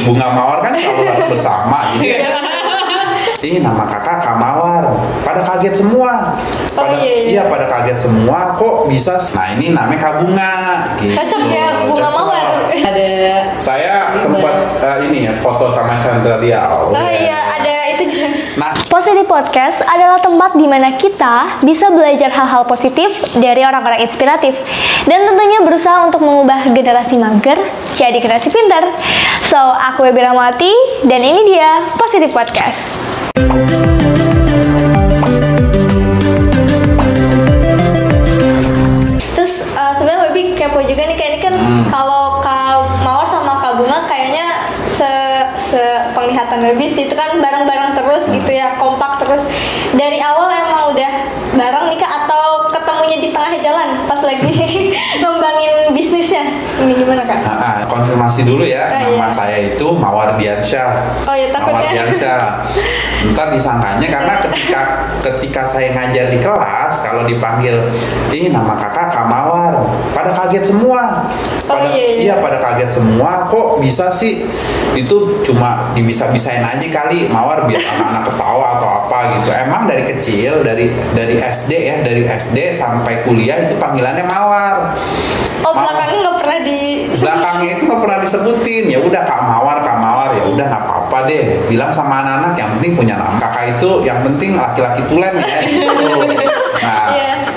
bunga mawar kan selalu harus bersama, jadi ini nama kakak Kak Mawar, pada kaget semua. Iya, pada kaget semua, kok bisa. Nah, ini namanya Kak Bunga gitu. Cocok ya, bunga mawar. Ada saya sempat ini ya foto sama Chandra Diao. Iya, ada itu. Nah, Positif Podcast adalah tempat di mana kita bisa belajar hal-hal positif dari orang-orang inspiratif dan tentunya berusaha untuk mengubah generasi mager jadi generasi pintar. So, aku Webi Ramawati dan ini dia Positif Podcast. Terus sebenarnya Webi kepo juga nih, kayak ini kan kalau Kak Mawar sama Kak Bunga kayaknya penglihatan Webi sih itu kan bareng-bareng terus gitu ya, kompak terus. Dari awal emang udah bareng nih Kak, atau ketemunya di tengah jalan pas lagi ngembangin bisnisnya? Ini gimana Kak? konfirmasi dulu ya, nama iya. saya itu Mawar Diansyah. Oh ya, takutnya. Mawar Diansyah. Ntar disangkanya karena ketika saya ngajar di kelas, kalau dipanggil, ini nama kakak Kak Mawar, pada kaget semua. Iya, pada kaget semua, kok bisa sih? Itu cuma dibisa-bisain aja kali Mawar biar anak-anak ketawa atau apa gitu. Emang dari kecil, dari SD ya, dari SD sampai kuliah itu panggilannya Mawar. Belakangnya nggak pernah Belakangnya itu nggak pernah disebutin. Ya udah Kak Mawar, ya udah nggak apa-apa deh. Bilang sama anak-anak, yang penting punya nama. Kakak itu yang penting laki-laki tulen ya. Gitu. Nah,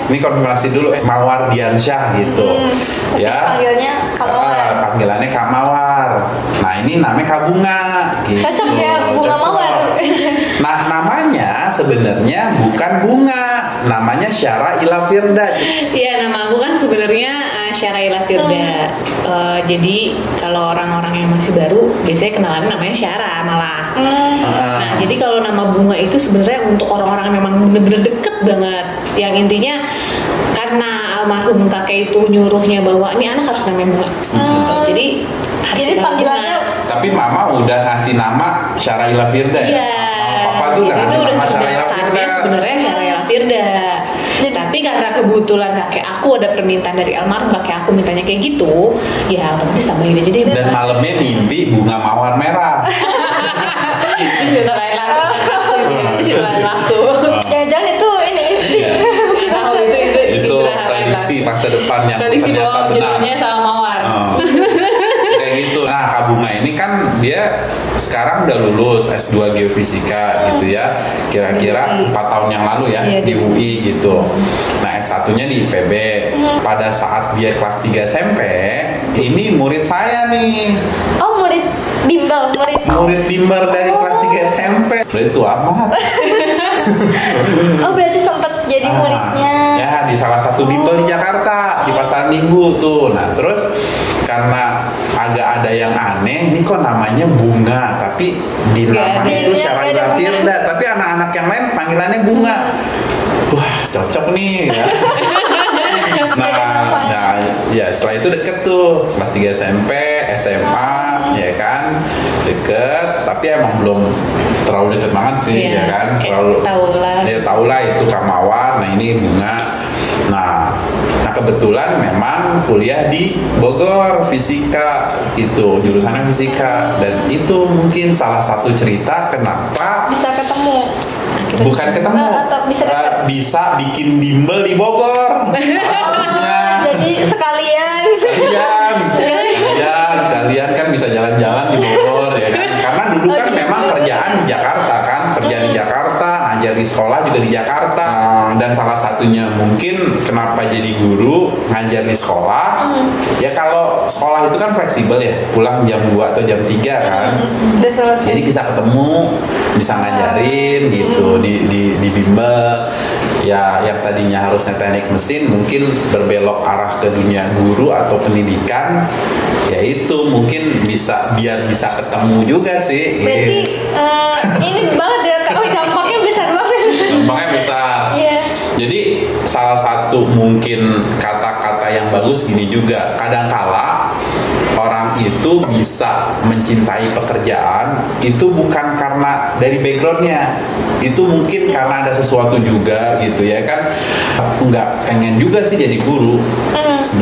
ini konfirmasi dulu, Mawar Diansyah gitu. Ya. Panggilnya Kak Mawar. Panggilannya Kak Mawar. Nah, ini namanya Kak Bunga. Gitu. Cocok ya, bunga mawar. Nah, namanya sebenarnya bukan Bunga, namanya Syara Ila Firda. Iya, nama aku kan sebenarnya Syara Ila Firda. Jadi kalau orang-orang yang masih baru biasanya kenalan namanya Syara malah. Nah, jadi kalau nama Bunga itu sebenarnya untuk orang-orang yang memang bener-bener deket banget. Yang intinya karena almarhum kakek itu nyuruhnya bahwa ini anak harus namanya Bunga. Jadi panggilannya. Tapi mama udah ngasih nama Syara Ila Firda ya. Iya. Papa tuh udah ngasih nama Syara Ila Firda. Sebenarnya Syara Ila Firda. Tapi karena kebetulan kakek aku ada permintaan dari almarhum kakek aku mintanya kayak gitu, ya otomatis tambahin aja deh. Dan malamnya mimpi bunga mawar merah. Itu sudah lain waktu. Jangan-jangan itu ini Itu prediksi masa depan yang prediksi ternyata bahwa benar. jodohnya sama mawar. Kayak gitu. Nah, Kak Bunga ini kan dia sekarang udah lulus S2 Geofisika gitu ya. Kira-kira 4 tahun yang lalu ya di UI gitu. Nah, S1-nya di IPB. Pada saat dia kelas 3 SMP, ini murid saya nih. Oh, murid bimbel, Murid bimbel dari kelas 3 SMP. Berarti tua amat. Oh, berarti sempat jadi muridnya. Ya, di salah satu bimbel di Jakarta, di Pasar Minggu tuh. Nah, terus karena agak ada yang aneh, ini kok namanya Bunga, tapi di nama itu Syara Ila Firda, tapi anak-anak yang lain panggilannya Bunga. Wah, cocok nih ya. Nah, ya setelah itu deket tuh, kelas 3 SMP, SMA, ya kan, deket, tapi emang belum terlalu deket banget sih, ya kan, terlalu. Tahu lah itu Kak Mawar, nah ini Bunga. Nah, kebetulan memang kuliah di Bogor fisika itu, jurusannya fisika, dan itu mungkin salah satu cerita kenapa bisa ketemu. Bukan ketemu, bisa bikin bimbel di Bogor. Jadi sekalian kan bisa jalan-jalan di Bogor ya kan. Karena dulu kan memang kerjaan di Jakarta kan, di Jakarta, ngajar di sekolah juga di Jakarta. Dan salah satunya mungkin kenapa jadi guru ngajar di sekolah. Ya kalau sekolah itu kan fleksibel ya, pulang jam 2 atau jam 3 kan. Jadi bisa ketemu, bisa ngajarin gitu di bimbel. Ya yang tadinya harusnya teknik mesin mungkin berbelok arah ke dunia guru atau pendidikan, ya itu mungkin biar bisa ketemu juga sih. Berarti ini banget ya, dampaknya besar banget. Dampaknya besar. Jadi salah satu mungkin kata-kata yang bagus gini juga, kadangkala orang itu bisa mencintai pekerjaan itu bukan karena dari backgroundnya, itu mungkin karena ada sesuatu juga gitu ya kan. Nggak pengen juga sih jadi guru.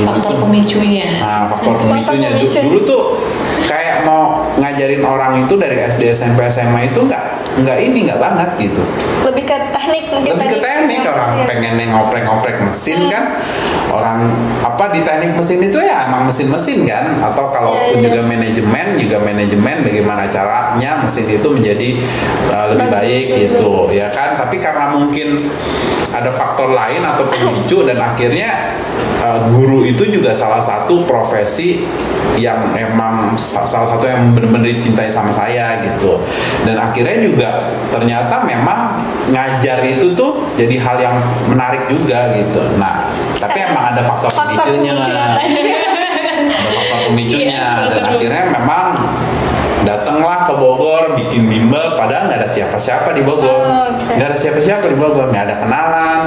Faktor pemicunya. Nah, faktor pemicunya dulu tuh kayak mau ngajarin orang itu dari SD, SMP, SMA itu nggak banget gitu. Lebih ke teknik mungkin. Lebih ke teknik, orang pengen ngoprek-ngoprek mesin kan. Orang di teknik mesin itu ya emang mesin-mesin kan. Atau kalaupun juga manajemen bagaimana caranya mesin itu menjadi lebih baik gitu ya kan. Tapi karena mungkin ada faktor lain atau pemicu dan akhirnya guru itu juga salah satu profesi yang emang salah satu yang benar-benar dicintai sama saya gitu. Dan akhirnya juga ternyata memang ngajar itu tuh jadi hal yang menarik juga gitu. Nah, tapi emang ada faktor pemicunya. Ada faktor pemicunya dan akhirnya memang datanglah ke Bogor bikin bimbel, padahal nggak ada siapa-siapa di Bogor. Nggak ada siapa-siapa di Bogor, nggak ada kenalan,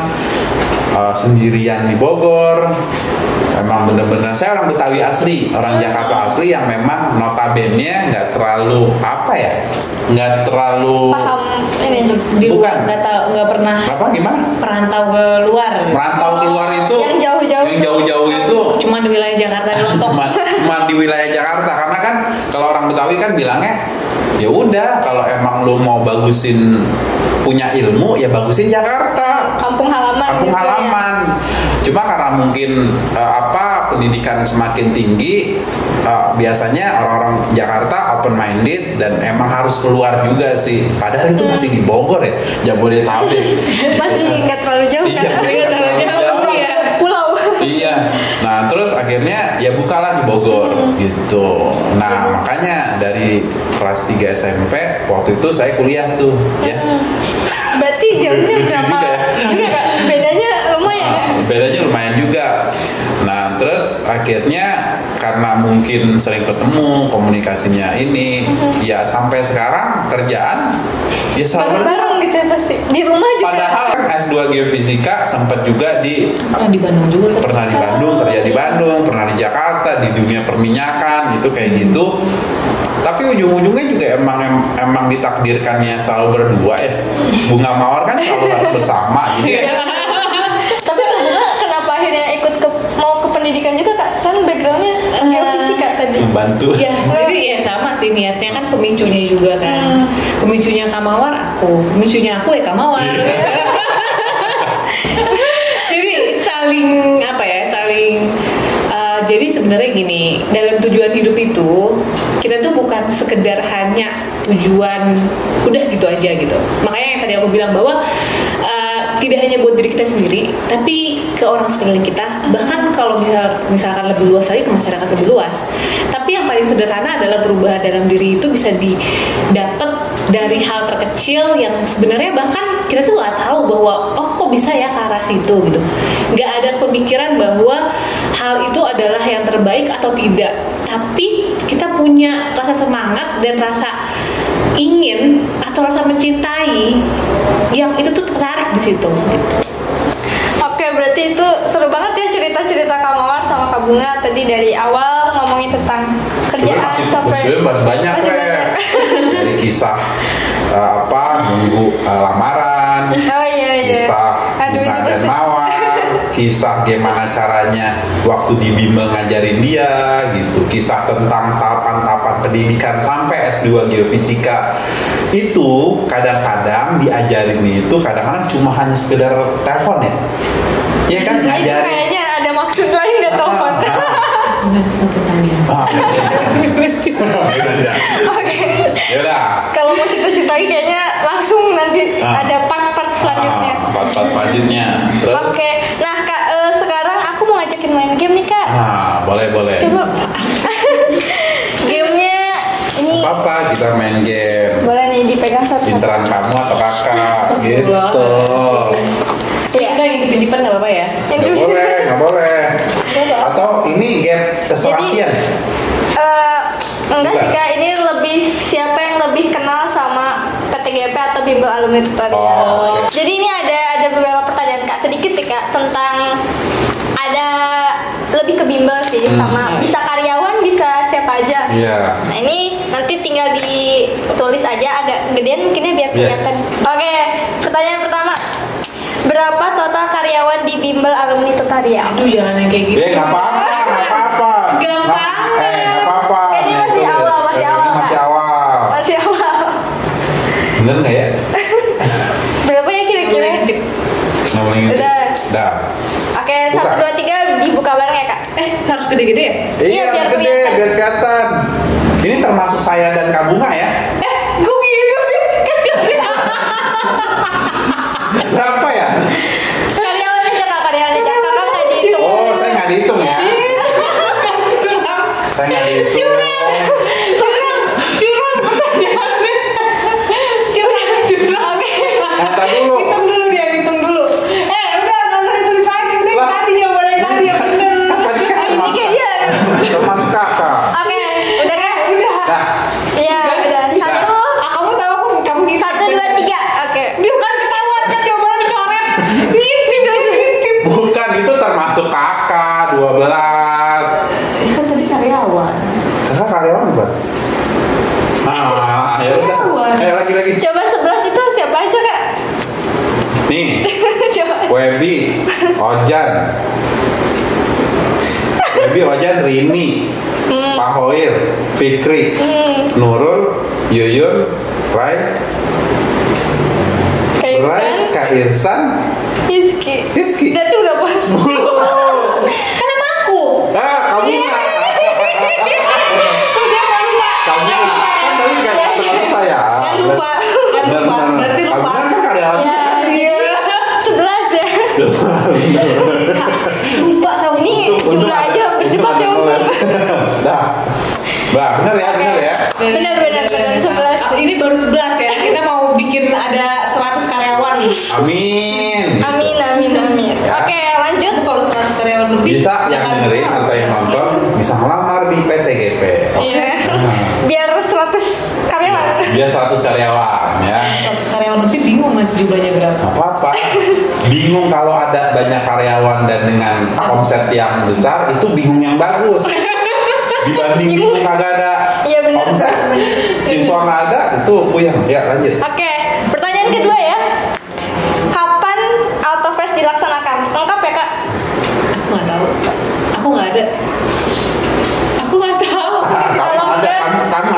sendirian di Bogor. Emang bener-bener saya orang Betawi asli, orang Jakarta asli yang memang notabene nggak terlalu nggak terlalu paham ini di luar, nggak pernah gimana merantau ke luar. Merantau keluar itu yang jauh-jauh itu cuma di wilayah Jakarta doang. cuma di wilayah Jakarta, karena kan kalau orang Betawi kan bilangnya ya udah kalau emang lu mau bagusin punya ilmu ya bagusin Jakarta, kampung halaman gitu ya. Cuma karena mungkin pendidikan semakin tinggi, biasanya orang-orang Jakarta open minded dan emang harus keluar juga sih. Padahal itu masih di Bogor ya, Jabodetabek. Masih nggak terlalu jauh kan? Iya, terlalu jauh ya. Pulau. Iya. Nah, terus akhirnya ya bukalah di Bogor gitu. Nah, makanya dari kelas 3 SMP waktu itu saya kuliah tuh ya. Berarti jamnya berapa? Juga Kak, bedanya lumayan ya? Bedanya lumayan juga. Nah, terus akhirnya karena mungkin sering ketemu, komunikasinya ini, ya sampai sekarang kerjaan ya selalu bareng gitu ya pasti. Di rumah juga. Padahal kan S2 Geofisika sempat juga di Bandung juga. Pernah di Bandung, kerja di Bandung, pernah di Jakarta, di dunia perminyakan, itu kayak gitu. Tapi ujung-ujungnya juga emang ditakdirkannya selalu berdua ya. Bunga Mawar kan selalu harus bersama, jadi Tapi Kak Bunga kenapa akhirnya mau ke pendidikan juga Kak? Kan backgroundnya geofisika tadi. membantu. Ya sendiri ya sama sih niatnya kan, pemicunya juga kan. Pemicunya Kak Mawar pemicunya aku ya Kak Mawar. Jadi saling jadi sebenarnya gini, dalam tujuan hidup itu kita tuh bukan sekedar hanya tujuan udah gitu aja gitu. Makanya yang tadi aku bilang bahwa tidak hanya buat diri kita sendiri, tapi ke orang sekeliling kita. Bahkan kalau misalkan lebih luas lagi ke masyarakat lebih luas. Tapi yang paling sederhana adalah perubahan dalam diri itu bisa didapat dari hal terkecil yang sebenarnya bahkan kita tuh nggak tahu bahwa kok bisa ya ke arah situ gitu. Nggak ada pemikiran bahwa hal itu adalah yang terbaik atau tidak. Tapi kita punya rasa semangat dan rasa ingin atau rasa mencintai yang itu tuh tertarik di situ gitu. Oke, berarti itu seru banget ya cerita-cerita Kak Mawar sama Kak Bunga tadi dari awal ngomongin tentang kerjaan sampai masih banyak dari kisah nunggu lamaran, kisah Bunga dan Mawar, kisah gimana caranya waktu di bimbel ngajarin dia gitu, kisah tentang tahapan-tahapan pendidikan sampai S2 Geofisika. Itu kadang-kadang diajarin itu kadang-kadang cuma hanya sekedar telepon ya. Iya kan ngajarin. Kayaknya ada maksud lain nggak telepon. Oke. Yaudah. Kalau mau cerita-cerita kayaknya langsung nanti ada part-part selanjutnya. Part-part selanjutnya. Oke. Nah Kak, sekarang aku mau ngajakin main game nih Kak. Boleh. Coba. Gamenya ini. Apa kita main game? Boleh nih dipegang satu. Pinteran kamu atau kakak gitu. Iya. Kita intip-intipan nggak apa-apa ya? Nggak boleh. Atau ini game keserasian? Enggak sih Kak, ini lebih siapa yang lebih kenal sama PTGP atau Bimbel Alumni Tutorial. Okay. Jadi ini ada beberapa pertanyaan Kak, sedikit sih Kak, tentang ada lebih ke bimbel sih, sama bisa karyawan, bisa siapa aja. Nah ini nanti tinggal ditulis aja agak gedean mungkinnya biar kelihatan. Oke, pertanyaan pertama. Berapa total karyawan di Bimbel Alumni Tutorial? Aduh, jangan yang kayak gitu. Nggak apa-apa. Gampang. Nggak apa-apa. Ini masih awal. Bener nggak ya? Berapa ya kira-kira? Nggak boleh ngintip. Dah. Oke, Buka. 1, 2, 3 dibuka bareng ya kak. Harus gede-gede ya? Iya, biar gede, kelihatan. biar kelihatan. Ini termasuk saya dan Kak Bunga ya? Gue gitu sih. Berapa ya? Karyawan aja kak, karyawan aja. Kakak nggak dihitung. Oh, saya nggak dihitung ya? Saya nggak dihitung. Curang pertanyaannya. Curang. Oke. Kata dulu. Hitung dulu dia, hitung dulu. Udah nggak usah ditulis lagi. Udah Lah. tadi ya, boleh tadi ya bener. Tadi kan Ini termasuk, kayaknya. termasuk kakak. Oke, udah kak? Udah. Nah, Iya, udah. 1, Kamu tahu kamu gitu. 1, 2, 3. Oke. Dia bukan ketahuan kan jawabannya dicoret. Diintip. bukan itu termasuk kakak 12. Ini kan tadi karyawan. Kakak karyawan bukan? Ya udah. Ayo lagi. Coba 11 itu siapa aja kak? Nih, Coba. Webi, Ojan, Rini, Pak Hoir, Fikri, Nurul, Yuyun, Rai, Kak Irsan, Hizki. Berarti udah pas. 10. Kan sama aku. Kamu nggak? Kamu nggak? Kan tadi nggak termasuk saya. Kan lupa. Berarti lupa. Kamu kan karyawan. Ya, jadi 11 ya. Lupa kamu. Ini jumlah aja berdebat ya untuk. Dah. Benar ya. Benar 11. Ini baru 11 ya. Kita mau bikin ada 100 karyawan. Amin. Oke, lanjut. Kalau 100 karyawan lebih Bisa yang dengerin atau yang nonton bisa ngelamar di PTGP. Iya. Biar 100 karyawan. Biar 100 karyawan ya. 100 karyawan lebih bingung mas jumlahnya berapa. Gak apa-apa. Bingung kalau ada banyak karyawan dan dengan omset yang besar itu bingung yang bagus. Dibanding bingung kagak ada Iya, benar. omset, siswa nggak ada itu puyeng. Ya lanjut. Oke, pertanyaan kedua ya. Kapan Autofest dilaksanakan? Lengkap ya kak? Aku nggak tahu. Aku nggak ada. Aku nggak tahu. Kalau enggak- Kamu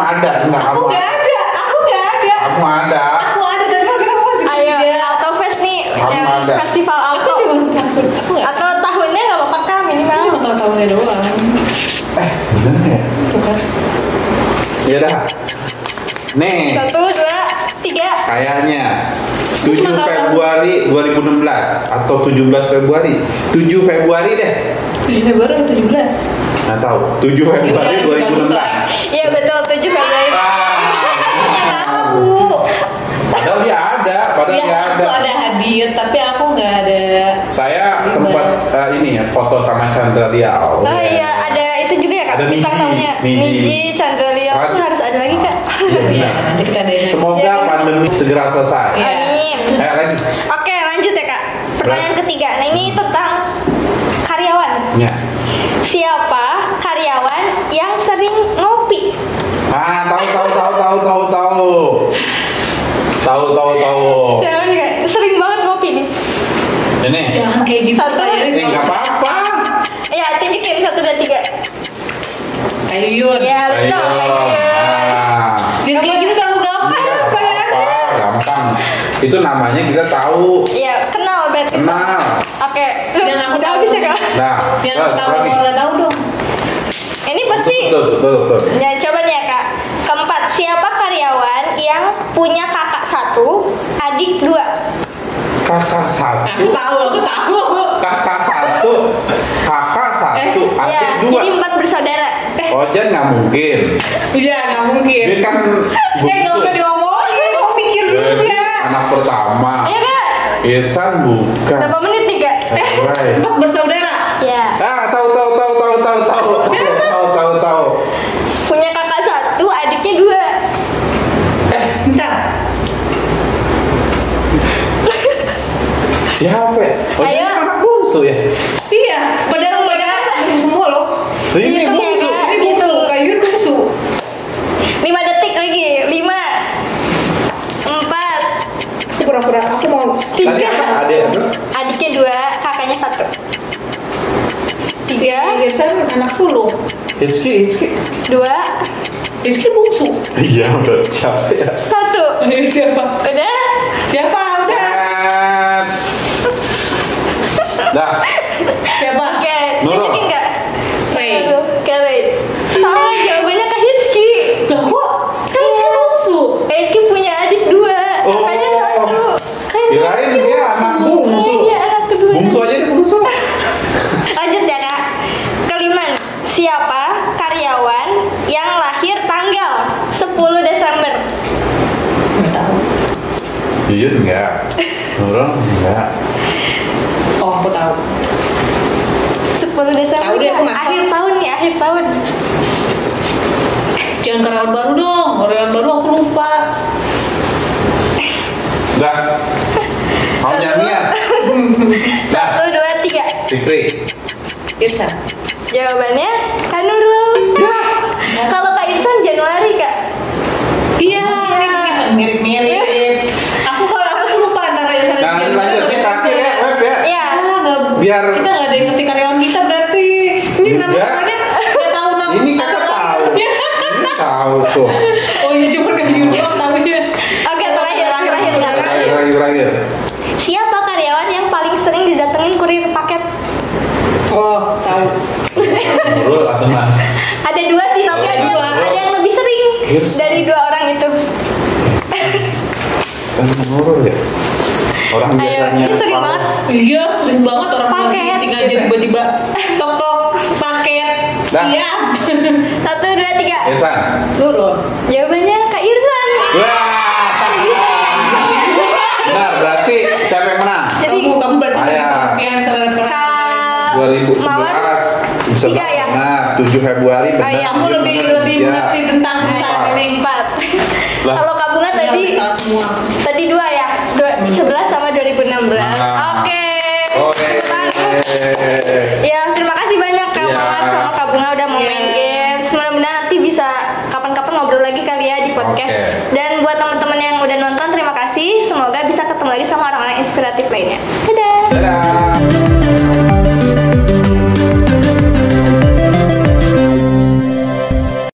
ada. Enggak, Aku nggak ada. Aku nggak ada. Kamu ada. Aku ada tapi aku masih Ayo, kerja. Autofest nih, Kamu yang ada. festival Aku auto. cuma aku nggak. Atau tahunnya nggak apa-apa kak, minimal. Aku cuma tahu tahunnya doang. Bener ya? Tuh kan. Ya dah. Nih, 1, 2, 3. kayaknya 7 Cuma tahu- Februari 2016 atau 17 Februari. 7 Februari deh. 7 Februari atau 17? Nggak tahu. 7 Februari Yaudah, 2016. Iya betul, 7 Februari. Tahu. Padahal dia ada. Ya, aku ada hadir tapi aku nggak ada. Saya sempat ini ya foto sama Chandra Liao. Oh iya, ada itu juga ya kak, Ada bintang Niji. tamunya. Niji, Chandra Liao Kan? tuh harus ada lagi kak. Iya Ya, benar. nanti kita ada. Semoga pandemi segera selesai. Iya. Amin. Lagi. Oke, lanjut ya kak. Pertanyaan ketiga. Nah ini tentang karyawan. Ya. Siapa karyawan yang sering ngopi? Tahu. Sering banget ngopi nih. Ini. Jangan kayak gitu. Satu. pertanyaannya. Nggak apa-apa. Ya, tunjukin 1, 2, 3. Kayu Yun. Ya betul. Jangan kayak gitu terlalu gampang. Gampang. Itu namanya kita tahu. Iya, kenal berarti. Kenal. Oke. Yang aku Udah tahu. habis ya kak? Nah, Yang lagi. tahu kalau tahu dong. Ini pasti. Betul. Ya, coba nih ya kak. Keempat, siapa karyawan yang punya kakak 1, adik 2? Kakak Aku 1, tahu. kakak 1, adik Iya, 2. jadi 4 bersaudara. Ojan nggak mungkin. Iya, nggak mungkin. Dia kan Nggak usah diomongin. Mau pikir dulu Jadi, dia. anak pertama. Iya kak? Irsan bukan. Berapa menit nih kak? Right. 4 bersaudara. Ya. Tahu. Punya kakak 1, adiknya 2. Bentar. Siapa? Ojan Ayo. kan anak bungsu ya. Iya, padahal semua loh. Ini Dihitung ya, bungsu. Kak. Ini bungsu, Kayu Yun bungsu. 5 detik lagi. 5, 4, Aku pura-pura, aku mau Tadi apa? Ada apa? adiknya 2, kakaknya 1. 3, Irsan anak sulung. Hizki. 2, Rizky bungsu. Iya, udah siapa ya? 1. Siapa? Udah? Siapa? Udah. Dah. Siapa? Oke, Nurul. tunjukin nggak? Ray. Aduh, Kak Ray. Salah jawabannya Kak Hitski. Lah kok? Kan Rizky bungsu. Hitski punya adik 2, kakaknya 1. Kirain dia anak bungsu. Iya, anak kedua. Bungsu aja dia bungsu. Lanjut ya Kak. Kelima, siapa karyawan yang lahir tanggal 10 Desember? Nggak tahu. Jujur enggak. Nurul enggak. Oh, aku tahu. 10 Desember. Tahu deh, aku Kak. nggak Akhir tahun nih, akhir tahun. Jangan karyawan baru dong. Karyawan baru aku lupa. Dah. Mau nyanyian? Dah. 1, 2, 3. Fikri. Irsa. Jawabannya Kak Nurul. Ya. Kalau Kak Irsan Januari Kak. Iya, mirip-mirip. Kalau aku lupa antara Irsa dan Nah, Jen. lanjut nih terakhir ya, Web ya. Iya. Biar Kita nggak ada yang ngerti karyawan kita berarti. Ini Enggak. namanya nggak tahu nama. ini kakak tahu. Ini tahu tuh. Oh iya, cuma kayak doang tahunya. Oke, terakhir. Terakhir. Siapa karyawan yang paling sering didatengin kurir paket? Oh, tahu. Nurul atau teman? Ada 2 sih, tapi Oh, ada dua. ada yang lebih sering Irsan. dari 2 orang itu. Kan Nurul ya. Orang Ayo, biasanya. ini sering kalau- banget. Iya, sering banget orang Paket, meeting aja gitu. tiba-tiba tok paket. Dah. Siap. 1, 2, 3. Irsan. Nurul. Jawabannya Kak Irsan. Wah. Benar, berarti siapa yang menang? Jadi Kamu berarti Ayah. yang sering Kak 2011 Mawar bisa 3 ya? benar 7 Februari benar. Oh, iya, kamu Tujuh lebih benar, tiga. ngerti tentang perusahaan ini. 4. Lah. Kalau Kak Bunga tadi Salah semua. tadi 2 ya? 11 sama 2016. Nah. Oke. Oke. Ya, terima kasih banyak Kak Iya. Mawar sama Kak Bunga udah mau main games. Mudah-mudahan nanti bisa kapan-kapan ngobrol lagi kali ya di podcast. Oke. Dan buat teman-teman yang udah nonton, terima kasih. Semoga bisa ketemu lagi sama orang-orang inspiratif lainnya.